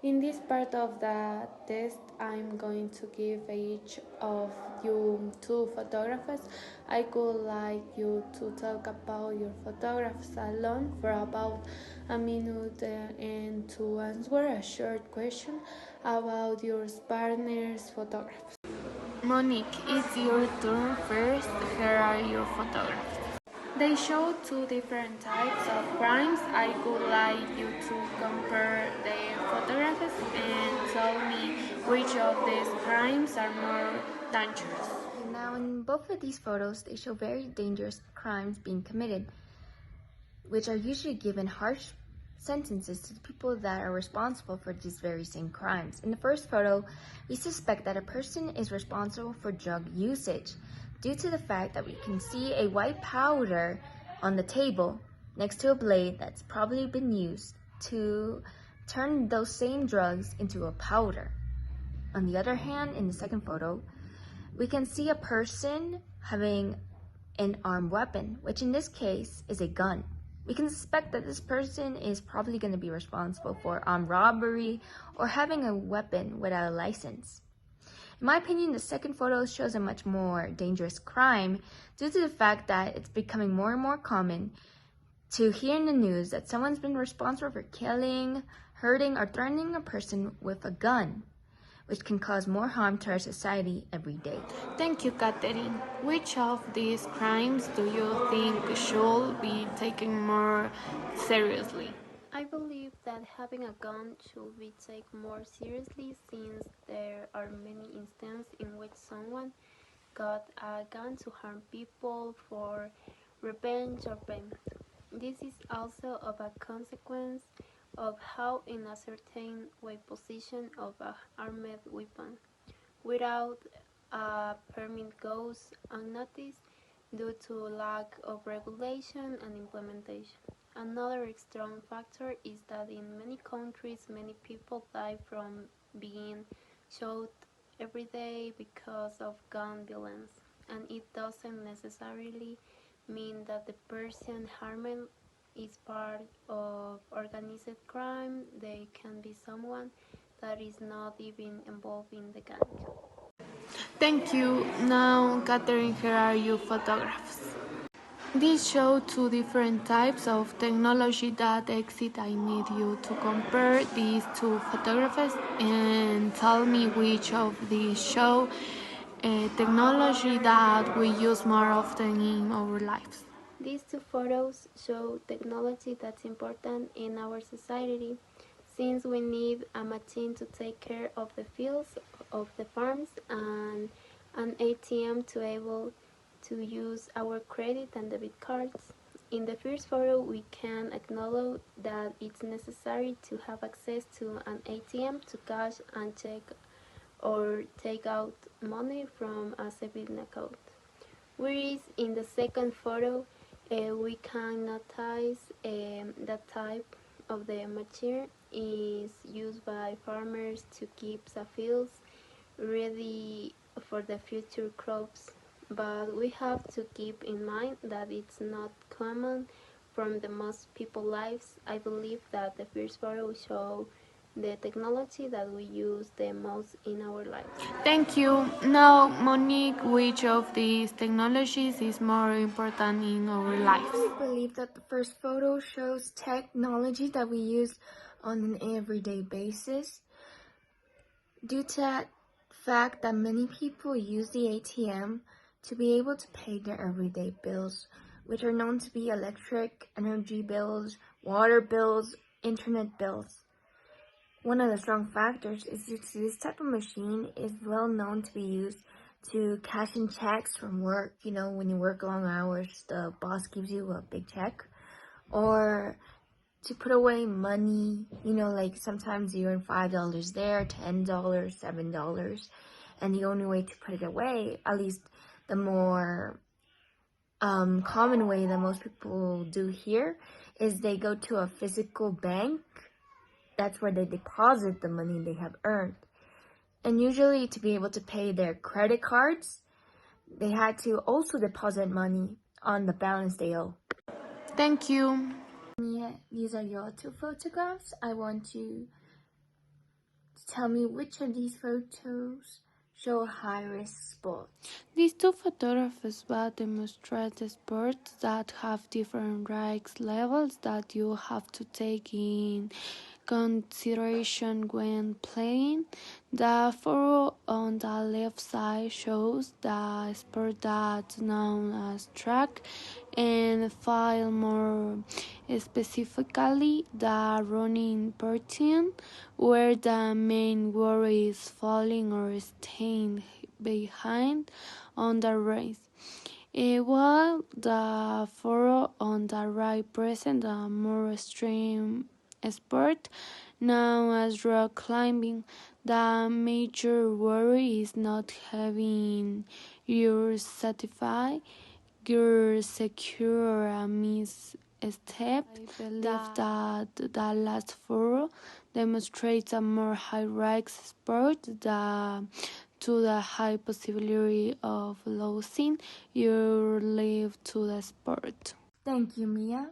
In this part of the test, I'm going to give each of you two photographs. I would like you to talk about your photographs alone for about a minute and to answer a short question about your partner's photographs. Monique, it's your turn first. Here are your photographs. They show two different types of crimes. I would like you to compare the photographs and tell me which of these crimes are more dangerous. Now, in both of these photos, they show very dangerous crimes being committed, which are usually given harsh sentences to the people that are responsible for these very same crimes. In the first photo, we suspect that a person is responsible for drug usage due to the fact that we can see a white powder on the table next to a blade that's probably been used to turn those same drugs into a powder. On the other hand, in the second photo, we can see a person having an armed weapon, which in this case is a gun. We can suspect that this person is probably going to be responsible for armed robbery or having a weapon without a license. In my opinion, the second photo shows a much more dangerous crime due to the fact that it's becoming more and more common to hear in the news that someone's been responsible for killing, hurting, or threatening a person with a gun, which can cause more harm to our society every day. Thank you, Catherine. Which of these crimes do you think should be taken more seriously? I believe that having a gun should be taken more seriously since there are many instances in which someone got a gun to harm people for revenge or payment. This is also of a consequence of how in a certain way position of an armed weapon without a permit goes unnoticed due to lack of regulation and implementation. Another strong factor is that in many countries many people die from being shot every day because of gun violence, and it doesn't necessarily mean that the person harmed is part of organized crime. They can be someone that is not even involved in the gang. Thank you. Now, Catherine, here are your photographs. These show two different types of technology that exist. I need you to compare these two photographs and tell me which of these show technology that we use more often in our lives. These two photos show technology that's important in our society since we need a machine to take care of the fields, of the farms, and an ATM to able to use our credit and debit cards. In the first photo, we can acknowledge that it's necessary to have access to an ATM to cash and check or take out money from a savings account. Whereas in the second photo, we can notice that type of the machine is used by farmers to keep the fields ready for the future crops. But we have to keep in mind that it's not common from the most people lives. I believe that the first photo shows the technology that we use the most in our lives. Thank you. Now, Monique, which of these technologies is more important in our lives? I believe that the first photo shows technology that we use on an everyday basis. Due to that fact that many people use the ATM to be able to pay their everyday bills, which are known to be electric, energy bills, water bills, internet bills. One of the strong factors is that this type of machine is well known to be used to cash in checks from work. You know, when you work long hours, the boss gives you a big check. Or to put away money, you know, like sometimes you earn $5 there, $10, $7. And the only way to put it away, at least the more common way that most people do here, is they go to a physical bank. That's where they deposit the money they have earned. And usually to be able to pay their credit cards, they had to also deposit money on the balance they owe. Thank you. Yeah, these are your two photographs. I want to Tell me, which of these photos show a high-risk sport? These two photographs both demonstrate sports that have different risk levels that you have to take in consideration when playing. The photo on the left side shows the sport that's known as track and field, more specifically the running portion, where the main worry is falling or staying behind on the race. While the photo on the right presents a more extreme sport known as rock climbing. The major worry is not having your satisfied, your secure a misstep. I believe that the last photo demonstrates a more high-risk sport to the high possibility of losing your life to the sport. Thank you, Mia.